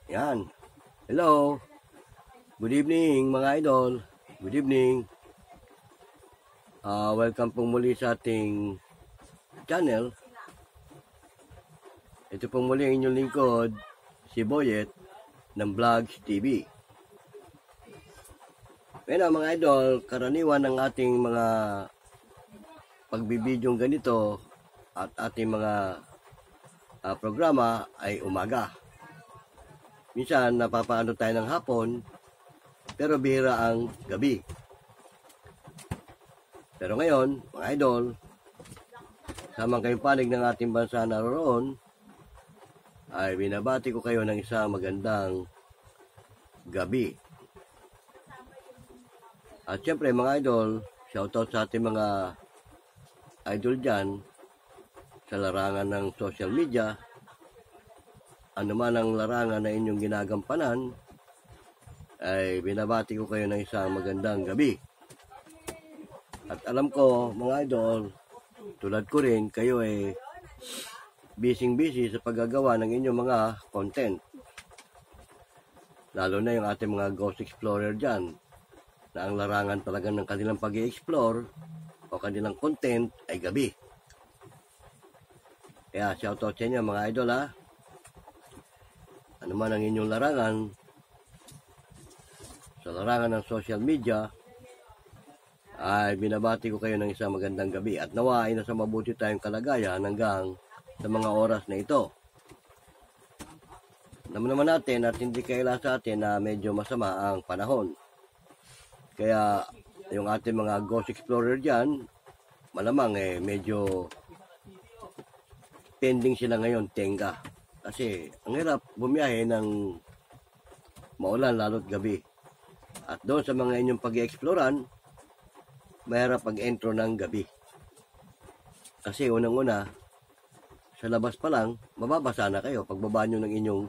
Yan. Hello. Good evening mga idol. Good evening. Welcome pong muli sa ating channel. Ito pong muli ang inyong lingkod, si Boyet ng Vlogs TV. Ngayon mga idol, karaniwan ng ating mga pagbibidyong ganito at ating mga programa ay umaga. Minsan napapaano tayo ng hapon, pero bihira ang gabi. Pero ngayon, mga idol, samang kayong panig ng ating bansa naroon, ay binabati ko kayo ng isang magandang gabi. At syempre mga idol, shoutout sa ating mga idol dyan sa larangan ng social media. Ano man ang larangan na inyong ginagampanan, ay binabati ko kayo ng isang magandang gabi. At alam ko, mga idol, tulad ko rin, kayo ay busy sa paggagawa ng inyong mga content. Lalo na yung ating mga Ghost Explorer dyan, na ang larangan talaga ng kanilang pag-i-explore o kanilang content ay gabi. Kaya shoutout sa inyo mga idol ha. Ano man ang inyong larangan, sa larangan ng social media, ay binabati ko kayo ng isang magandang gabi. At nawa ay nasa mabuti tayong kalagayan hanggang sa mga oras na ito. Naman natin at hindi kaila sa atin na medyo masama ang panahon. Kaya yung ating mga Ghost Explorer dyan, malamang medyo pending sila ngayon, tenga. Kasi ang hirap bumiyahe ng maulan lalo't gabi. At doon sa mga inyong pag-i-exploran, mahirap pag-entro ng gabi. Kasi unang-una, sa labas pa lang, mababasa na kayo pagbaba nyo ng inyong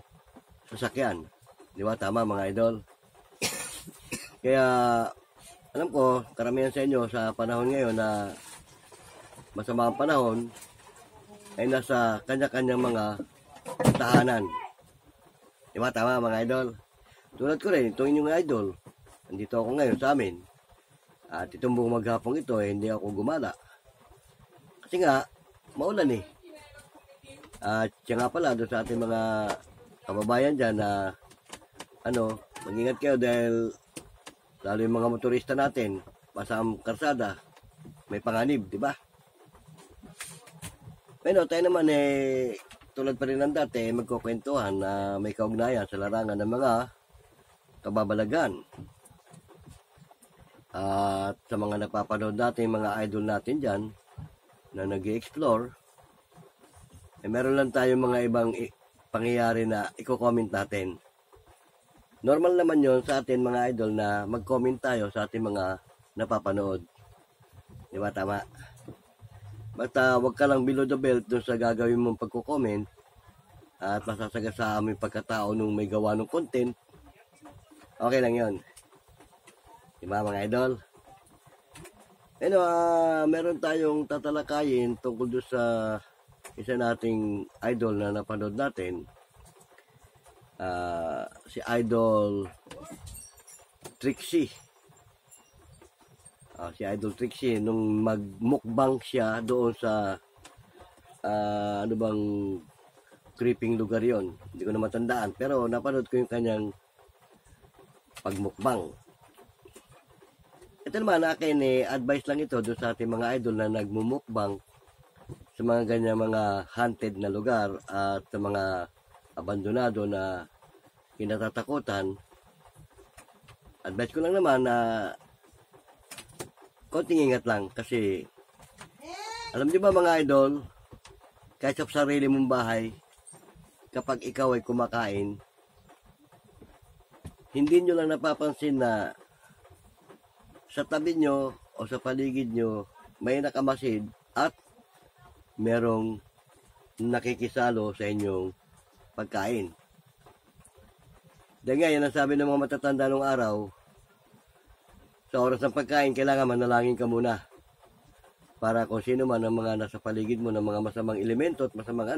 sasakyan. Di ba? Tama mga idol? Kaya, alam ko, karamihan sa inyo sa panahon ngayon na masama ang panahon, ay nasa kanya-kanyang mga tahanan. Di ba? Tama mga idol? Tulad ko rin, itong inyong idol, nandito ako ngayon sa amin. At itong buong maghapong ito, hindi ako gumala. Kasi nga, maulan eh. At siya nga pala, doon sa ating mga kababayan dyan na, mag-ingat kayo dahil lalo yung mga motorista natin, pasang karsada, may panganib, di ba? Pero tayo naman tulad pa rin ng dati, magkukwentuhan na may kaugnayan sa larangan ng mga kababalagan. At sa mga napapanood natin, mga idol natin dyan, na nag-i-explore, meron lang tayong mga ibang pangyayari na i-comment natin. Normal naman yon sa atin mga idol na mag-comment tayo sa ating mga napapanood. Di ba tama? Basta wag ka lang below the belt doon sa gagawin mong pagko-comment at masasagasaan mo yung pagkatao nung may gawa ng content. Okay lang yon. Di ba mga idol? Meron tayong tatalakayin tungkol doon sa isa nating idol na napanood natin. Si Idol Trixie. Si Idol Trixie, nung magmukbang siya doon sa creeping lugar yon. Hindi ko na matandaan, pero napanood ko yung kanyang pagmukbang. Ito naman akin advice lang ito doon sa ating mga idol na nagmumukbang sa mga ganyan mga haunted na lugar at sa mga abandonado na kinatatakutan. Advice ko lang naman na konting ingat lang kasi alam niyo ba mga idol, kahit sa sarili mong bahay, kapag ikaw ay kumakain, hindi nyo lang napapansin na sa tabi nyo o sa paligid nyo may nakamasid at merong nakikisalo sa inyong pagkain. Dahil nga yan ang sabi ng mga matatanda nung araw, sa oras ng pagkain, kailangan manalangin ka muna. Para kung sino man ang mga nasa paligid mo ng mga masamang elemento at masamang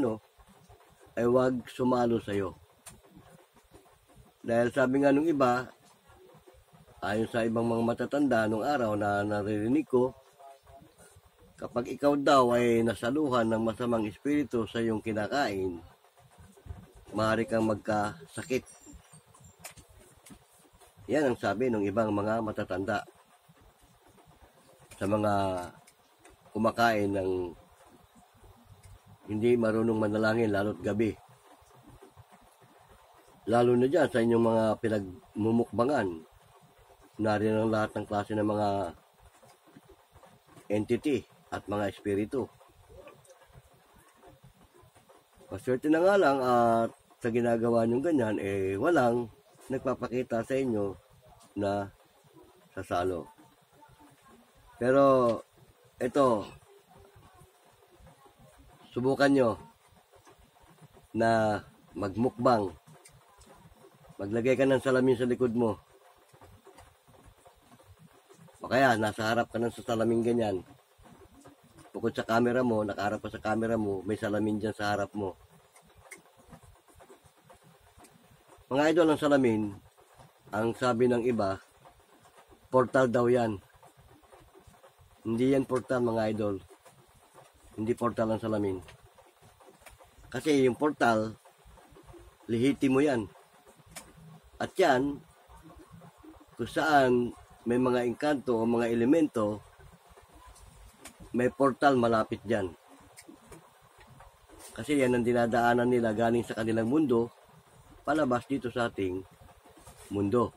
ay huwag sumalo sa'yo. Dahil sabi nga nung iba, ayon sa ibang mga matatanda nung araw na naririnig ko, kapag ikaw daw ay nasaluhan ng masamang espiritu sa iyong kinakain, maaari kang magkasakit. Yan ang sabi ng ibang mga matatanda sa mga kumakain ng hindi marunong manalangin lalo't gabi. Lalo na dyan sa inyong mga pinagmumukbangan. Nariyan ang lahat ng klase ng mga entity at mga espiritu. Paswerte na nga lang at sa ginagawa nyo ganyan, walang nagpapakita sa inyo na sasalo. Pero ito, subukan nyo na magmukbang. Maglagay ka ng salamin sa likod mo. O kaya, nasa harap ka ng sa salamin ganyan. Bukod sa camera mo, nakaharap ka sa camera mo, may salamin dyan sa harap mo. Mga idol, ang salamin, ang sabi ng iba, portal daw yan. Hindi yan portal, mga idol. Hindi portal ang salamin. Kasi yung portal, lihiti mo yan. At yan, kung saan may mga engkanto o mga elemento, may portal malapit dyan. Kasi yan ang dinadaanan nila galing sa kanilang mundo, palabas dito sa ating mundo.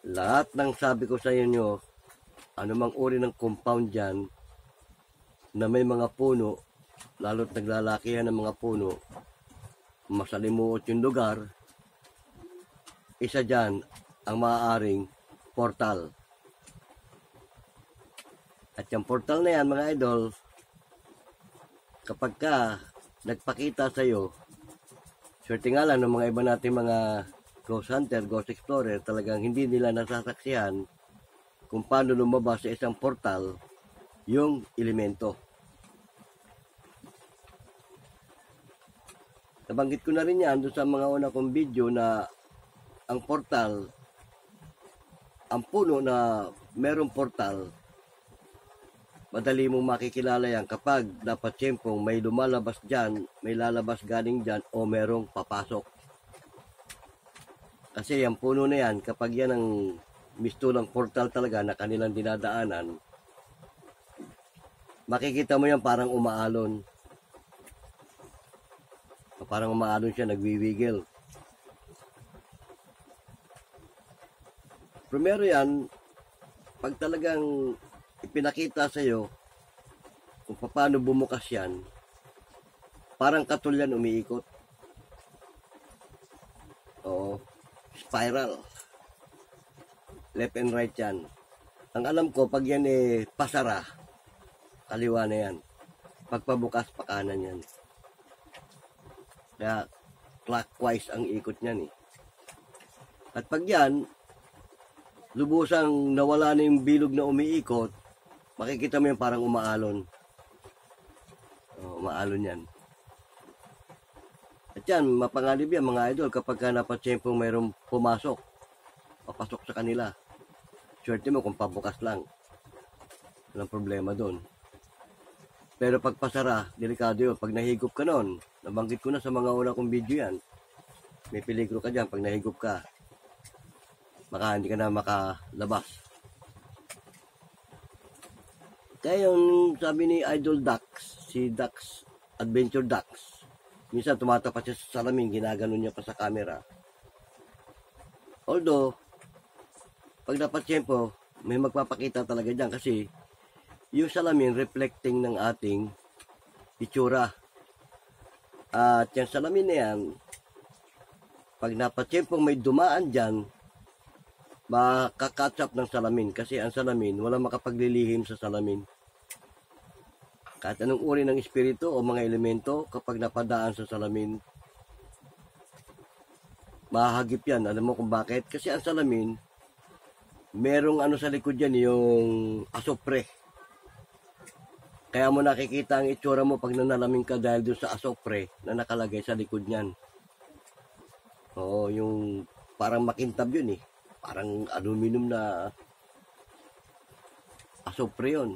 Lahat ng sabi ko sa inyo, anumang uri ng compound dyan, na may mga puno, lalo't naglalakihan ng mga puno, masalimuot yung lugar, isa dyan ang maaaring portal. At yung portal na yan, mga idol, kapag ka nagpakita sa iyo, swerte nga lang ng mga iba nating mga ghost hunter, ghost explorer, talagang hindi nila nasasaksihan kung paano lumabas sa isang portal yung elemento. Nabanggit ko na rin yan doon sa mga una kong video na ang portal, ang puno na merong portal, madali mong makikilala yan kapag dapat siyempong may lumalabas dyan, may lalabas galing dyan o merong papasok. Kasi yung puno na yan, kapag yan ang mistulang portal talaga na kanilang dinadaanan, makikita mo yan parang umaalon. Parang umaalon siya, nagwiwigil. Primero yan, pag talagang ipinakita sa iyo kung paano bumukas yan, parang katulyan umiikot. Oo, spiral. Left and right yan. Ang alam ko, pag yan pasara, kaliwa na yan. Pagpabukas, pakanan yan. Kaya clockwise ang ikot niyan . At pag yan, lubusang nawala na yung bilog na umiikot, makikita mo yan parang umaalon. Umaalon yan. At yan, mapangalib yan mga idol kapag ka napatsyempong mayroong pumasok, papasok sa kanila. Swerte mo kung pabukas lang. Walang problema doon. Pero pag pasara, delikado yun. Pag nahigop ka noon, nabanggit ko na sa mga una kong video yan, may peligro ka dyan pag nahigop ka. Baka hindi ka na makalabas. Kaya yung sabi ni Idol Dax, si Dax, Adventure Dax, minsan tumatapat siya sa salamin, ginaganon niya pa sa camera. Although, pag dapat tiyempo, may magpapakita talaga dyan kasi yung salamin reflecting ng ating itsura. At yung salamin na yan, pag napatiyempong may dumaan dyan, makakatch up ng salamin kasi ang salamin, walang makapaglilihim sa salamin. Kahit anong uri ng espiritu o mga elemento, kapag napadaan sa salamin, mahagip yan. Alam mo kung bakit? Kasi ang salamin, merong ano sa likod yan, yung asopre. Kaya mo nakikita ang itsura mo pag nanalamin ka dahil doon sa asopre na nakalagay sa likod niyan. Oo, yung parang makintab yun eh. Parang aluminum na asopre yun.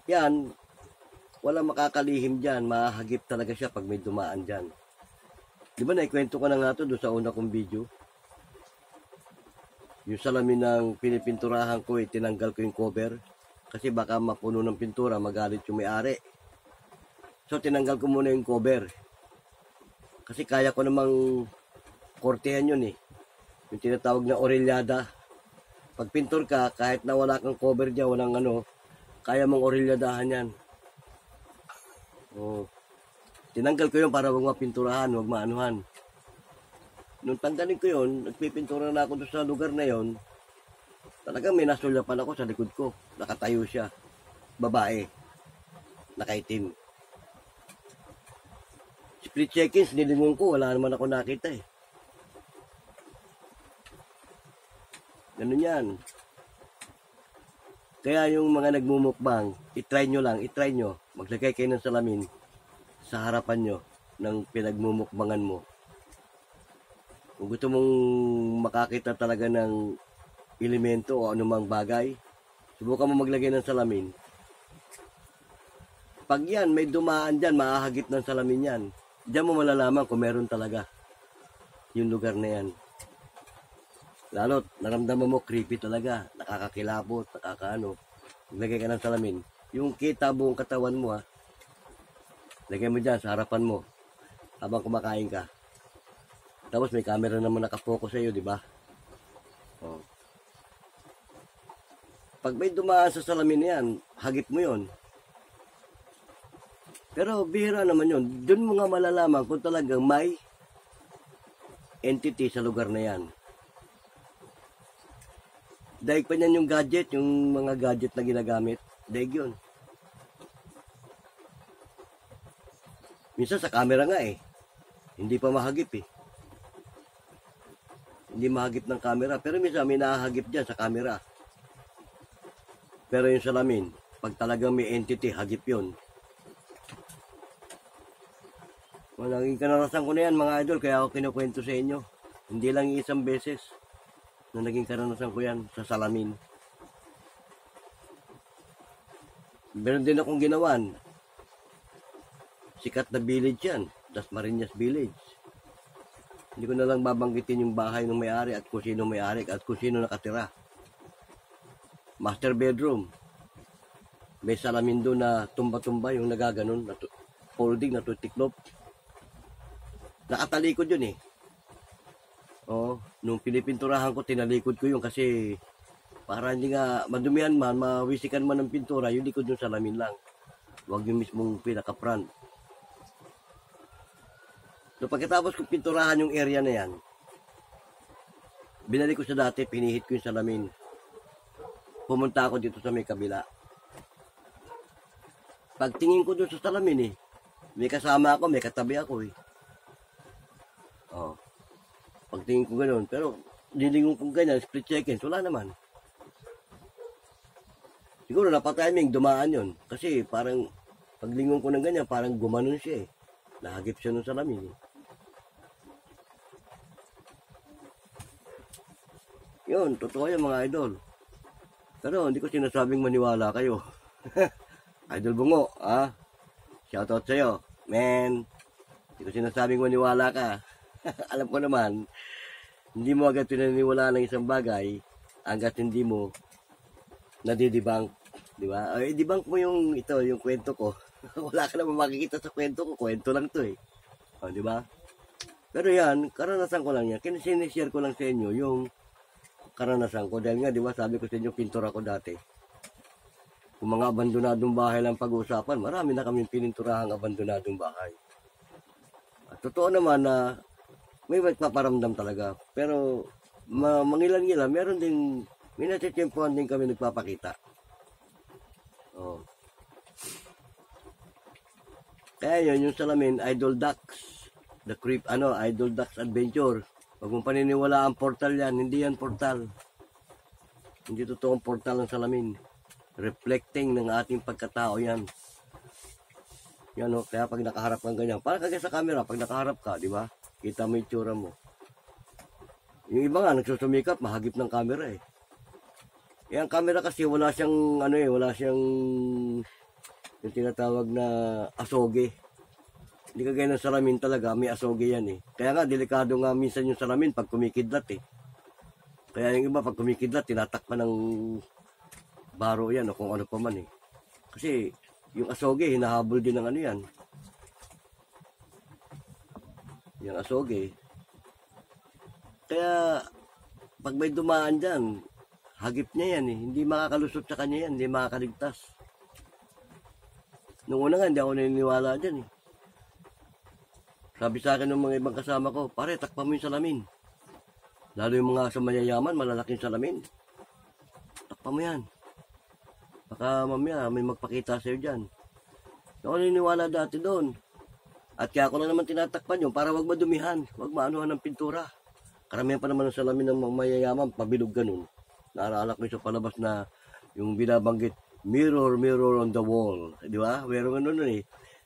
Yan, walang makakalihim dyan. Mahagip talaga siya pag may dumaan dyan. Di ba naikwento ko na nga ito doon sa una kong video? Yung salamin ng pinipinturahan ko, tinanggal ko yung cover. Kasi baka mapuno ng pintura, magalit yung may-ari. So, tinanggal ko muna yung cover. Kasi kaya ko namang kortehan yun eh. Yung tinatawag na orelyada. Pag pintor ka, kahit na wala kang cover dyan, walang ano, kaya mong orelyadahan yan. Oh. Tinanggal ko yun para huwag mapinturahan, huwag maanuhan. Nung tanggalin ko yun, nagpipintura na ako doon sa lugar na yun, talagang may nasulyapan ako sa likod ko. Nakatayo siya. Babae. Nakaitim. Split seconds, nilingon ko. Wala naman ako nakita eh. Ganun yan. Kaya yung mga nagmumukbang, itry nyo lang, itry nyo. Maglagay kayo ng salamin sa harapan nyo ng pinagmumukbangan mo. Kung gusto mong makakita talaga ng elemento o anumang bagay, subukan mo maglagay ng salamin. Pag yan, may dumaan dyan, maahagip ng salamin yan. Diyan mo malalaman kung meron talaga yung lugar na yan. Lalo't, naramdaman mo, creepy talaga. Nakakakilabot, nakakaano. Maglagay ka ng salamin. Yung kita buong katawan mo, ha. Lagay mo dyan sa harapan mo habang kumakain ka. Tapos may camera naman nakapokus sa iyo, di ba? Oh. Pag may dumaan sa salamin yan, hagip mo yon. Pero bihira naman yun. Doon mo nga malalaman kung talagang may entity sa lugar na yan. Daig pa niyan yung gadget, yung mga gadget na ginagamit. Daig yun. Minsan sa camera nga eh. Hindi pa mahagip eh. Hindi mahagip ng camera. Pero minsan may nahagip dyan sa camera. Pero yung salamin, pag talagang may entity, hagip yun. Naging karanasan ko na yan mga idol, kaya ako kinukwento sa inyo. Hindi lang isang beses na naging karanasan ko yan sa salamin. Meron din akong ginawan. Sikat na village yan, Dasmariñas Village. Hindi ko na lang babanggitin yung bahay ng may-ari at kung sino may-ari at kung sino nakatira. Master bedroom. May salamin doon na tumba-tumba yung nagaganon, na folding na tutiklop. Nakatalikod yun eh. Oh, nung pinipinturahan ko, tinalikod ko yun kasi para hindi nga madumihan man, mawisikan man ng pintura, yung likod yung salamin lang. Huwag yung mismong pinaka-front. So pagkatapos kong pinturahan yung area na yan, binalik ko sa dati, pinihit ko yung salamin. Pumunta ako dito sa may kabila. Pagtingin ko doon sa salamin eh, may kasama ako, may katabi ako eh. Oh. Pagtingin ko ganoon, pero nilingon ko ganyan, split seconds, wala naman. Siguro napatiming, dumaan yon. Kasi parang, paglingon ko ng ganyan, parang gumanon siya eh. Nahagip siya nung salamin eh. Yun, totoo yan mga idol. Pero hindi ko sinasabing maniwala kayo. Idol Bungo, ah. Shoutout sa'yo, man. Hindi ko sinasabing maniwala ka. Alam ko naman, hindi mo agad pinaniwala ng isang bagay hanggat hindi mo nadidibang, di ba? Ay, dibang mo yung ito, yung kwento ko. Wala ka naman makikita sa kwento ko, kwento lang to eh. O, di ba? Pero yan, karanasan ko lang yan. Sinishare ko lang sa inyo yung karanasan ko. Dahil nga, di ba, sabi ko sa inyo, pintor ako dati. Kung mga abandonadong bahay lang pag-uusapan, marami na kami pininturahang abandonadong bahay. At totoo naman na may magpaparamdam talaga. Pero mangilan-ngilan, meron din, may natitsempuhan din kami nagpapakita. Oh. Kaya yun, yung salamin, Idol Ducks. The Creep, Idol Ducks Adventure. Huwag mong paniniwala ang portal yan. Hindi yan portal. Hindi totoong portal ng salamin. Reflecting ng ating pagkatao yan. Yan o, kaya pag nakaharap kang ganyan, para kagaya sa camera, pag nakaharap ka, di ba? Kita mo yung tsura mo. Yung iba nga, nagsusumikap, mahagip ng camera eh. Yung camera kasi wala siyang, wala siyang, yung tinatawag na asoge. Hindi kagaya ng salamin talaga, may asoge yan eh. Kaya nga, delikado nga minsan yung salamin pag kumikidlat eh. Kaya yung iba, pag kumikidlat, tinatakpan ng baro yan o kung ano pa man eh. Kasi, yung asoge, hinahabol din ng ano yan. Yung asoge. Kaya, pag may dumaan dyan, hagip niya yan eh. Hindi makakalusot sa kanya yan, hindi makakaligtas. Noong una nga, hindi ako naniniwala dyan eh. Sabi sa akin ng mga ibang kasama ko, pare, takpan mo yung salamin. Lalo yung mga sa mayayaman, malalaking salamin. Takpan mo yan. Baka mamaya may magpakita sa'yo dyan. Ako naniniwala dati doon. At kaya ako lang naman tinatakpan yun para wag madumihan, wag maanuhan ng pintura. Karamihan pa naman ng salamin ng mga mayayaman, pabilog ganun. Naaalala ko yung sa palabas na yung binabanggit, mirror, mirror on the wall. Di ba? Meron ano nun eh.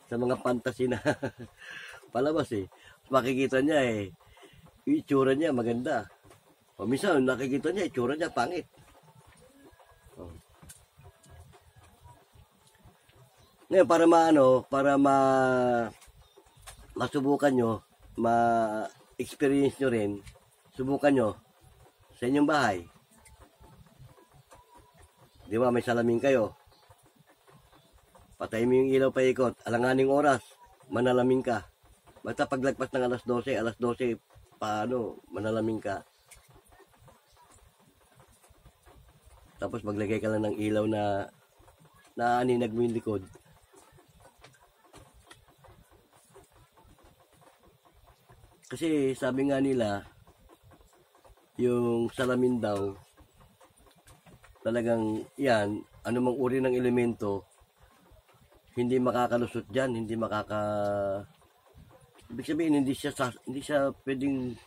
Sa mga fantasy na palabas eh. Makikita niya eh, yung itsura niya maganda. O minsan, nakikita niya, itsura niya pangit. Ngayon, para masubukan nyo, ma-experience nyo rin, subukan nyo sa inyong bahay. Di ba, may salamin kayo. Patayin mo yung ilaw paikot, alanganing oras, manalamin ka. Basta paglagpas ng alas 12, manalamin ka. Tapos maglagay ka lang ng ilaw na aninag mo yung likod. Kasi sabi nga nila, yung salamin daw, talagang yan, anumang uri ng elemento, hindi makakalusot dyan, ibig sabihin, hindi siya pwedeng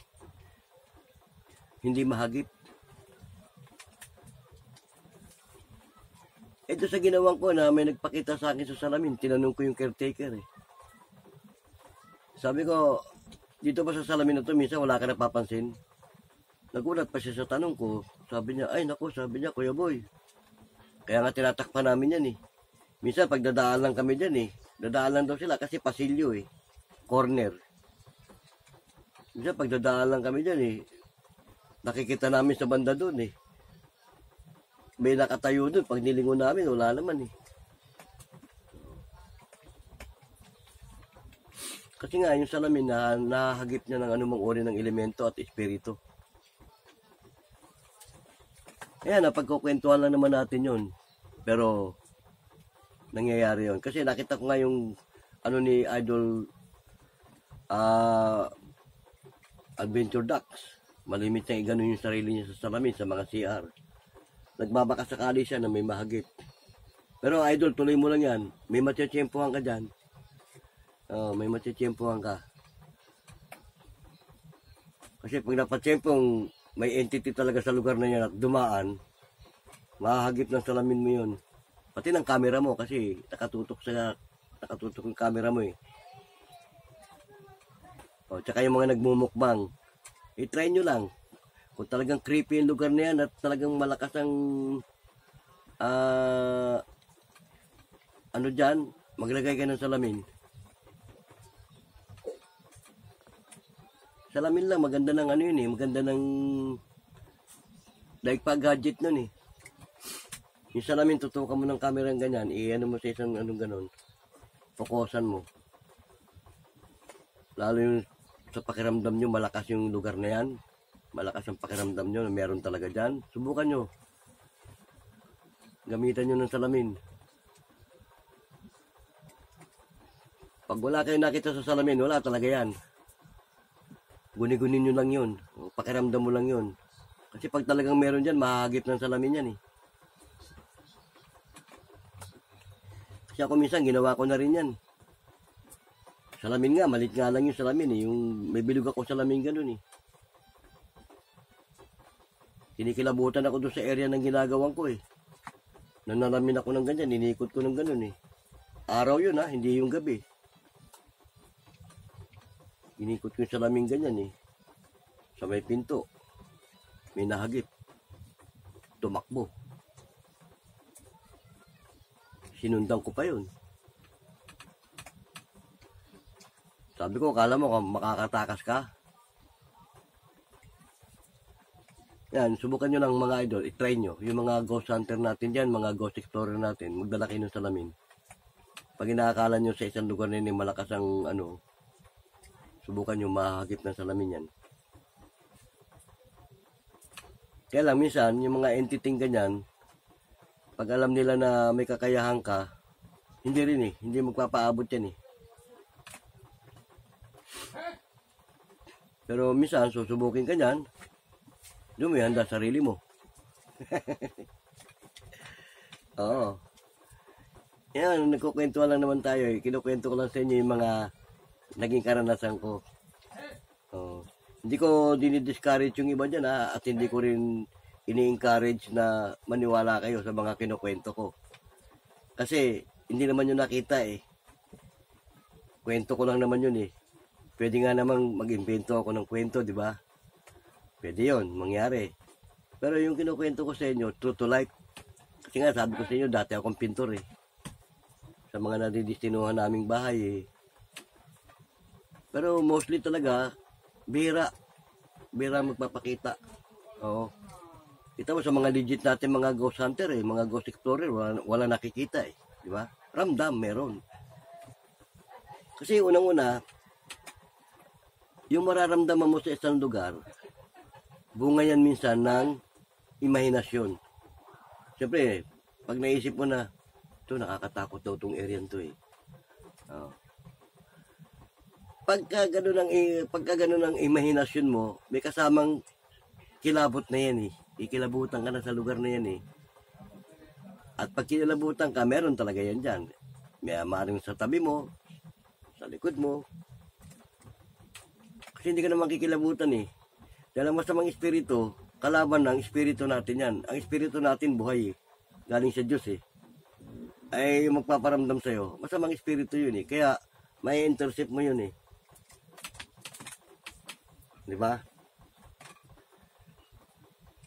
hindi mahagip. Ito sa ginawan ko na may nagpakita sa akin sa salamin, tinanong ko yung caretaker eh. Sabi ko, dito ba sa salamin na to, minsan wala ka napapansin? Nagulat pa siya sa tanong ko. Sabi niya, ay naku, sabi niya, Kuya Boy. Kaya nga tinatakpan namin yan eh. Minsan pag dadaan lang kami dyan eh. Dadaan lang daw sila kasi pasilyo eh. Corner. Minsan pag dadaan lang kami dyan eh. Nakikita namin sa banda doon eh. May nakatayo doon. Pag nilingon namin, wala naman eh. Kasi nga, yung salamin na nahagip niya ng anumang uri ng elemento at espiritu. Ayan, napagkukwentuhan lang naman natin yun. Pero, nangyayari yun. Kasi nakita ko nga yung ni Idol Adventure Ducks. Malimit niya iganon yung sarili niya sa salamin sa mga CR. Nagbabakasakali siya na may mahagip. Pero Idol, tuloy mo lang yan. May matiyempohan ka dyan. May matiyempohan ka. Kasi pag napatiyempong may entity talaga sa lugar na yan at dumaan, mahagip ng salamin mo yun. Pati ng camera mo kasi nakatutok yung camera mo eh. Tsaka yung mga nagmumukbang, i-try nyo lang. Kung talagang creepy yung lugar na yan at talagang malakas ang dyan, maglagay ka ng salamin. Salamin lang, maganda ng yun eh, maganda ng like pa gadget nun eh. Yung salamin, tutukan mo ng camera ng ganyan, mo sa isang ganon, fokusan mo. Lalo yung sa pakiramdam nyo, malakas yung lugar na yan, malakas yung pakiramdam nyo, meron talaga dyan, subukan nyo. Gamitan nyo ng salamin. Pag wala kayo nakita sa salamin, wala talaga yan. Guni-gunin nyo lang yun. Pakiramdam mo lang yun. Kasi pag talagang meron dyan, mahagip ng salamin yan eh. Kasi ako minsan, ginawa ko na rin yan. Salamin nga, malit nga lang yung salamin eh. Yung may bilog ako salamin ganun eh. Kinikilabutan ako doon sa area ng ginagawang ko eh. Nanalamin ako ng ganyan, inikot ko ng ganun eh. Araw yun ha, hindi yung gabi. Inikot ko yung salamin ganyan eh. Sa may pinto. May nahagip. Tumakbo. Sinundan ko pa yun. Sabi ko, akala mo makakatakas ka? Yan, subukan nyo ng mga idol, itry nyo. Yung mga ghost hunter natin dyan, mga ghost explorer natin, magdala kayo ng salamin. Pag inaakala nyo sa isang lugar na yun, malakas ang subukan nyo mahagip ng salamin yan. Kaya lang, minsan, yung mga entity ganyan, pag alam nila na may kakayahan ka, hindi rin hindi magpapaabot yan Pero minsan, susubukin ka yan, doon mo handa sarili mo. Oo. Yan, nagkukwento lang naman tayo Kinukwento ko lang sa inyo yung mga naging karanasan ko. Hindi ko dinidiscourage yung iba dyan at hindi ko rin ini-encourage na maniwala kayo sa mga kinukwento ko. Kasi hindi naman yun nakita Kwento ko lang naman yun Pwede nga namang mag-invento ako ng kwento, di ba? Pwede yun, mangyari. Pero yung kinukwento ko sa inyo, true to life. Kasi nga, sabi ko sa inyo, dati akong pintor Sa mga nadidistinuhan naming bahay Pero mostly talaga, bihira magpapakita. Oo. Kita mo sa mga legit natin mga ghost hunter mga ghost explorer, wala nakikita di ba? Ramdam, meron. Kasi unang-una, yung mararamdaman mo sa isang lugar, bunga yan minsan ng imahinasyon. Siyempre, pag naisip mo na, ito nakakatakot daw itong area nito Oh. Pagka ganun ang imahinasyon mo, may kasamang kilabot na yan Ikilabutan ka na sa lugar na yan At pag kilabutan ka, meron talaga yan dyan. May maaaring sa tabi mo, sa likod mo. Kasi hindi ka naman kikilabutan Dahil ang masamang espiritu, kalaban ng espiritu natin yan. Ang espiritu natin buhay galing sa Diyos Ay magpaparamdam sa'yo. Masamang espiritu yun Kaya may intercept mo yun Di ba?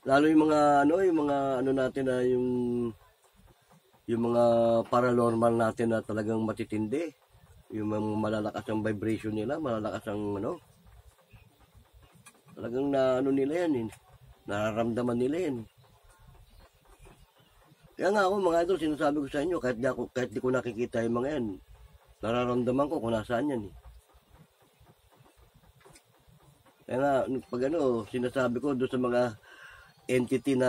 Lalo yung mga natin na yung mga paranormal natin na talagang matitindi. Yung mga malalakas ang vibration nila, malalakas ang talagang nila yan nararamdaman nila yan Kaya nga ako mga idol, sinasabi ko sa inyo, kahit di ko nakikita yung mga yan, nararamdaman ko kung nasaan yan Kaya nga, pag sinasabi ko doon sa mga entity na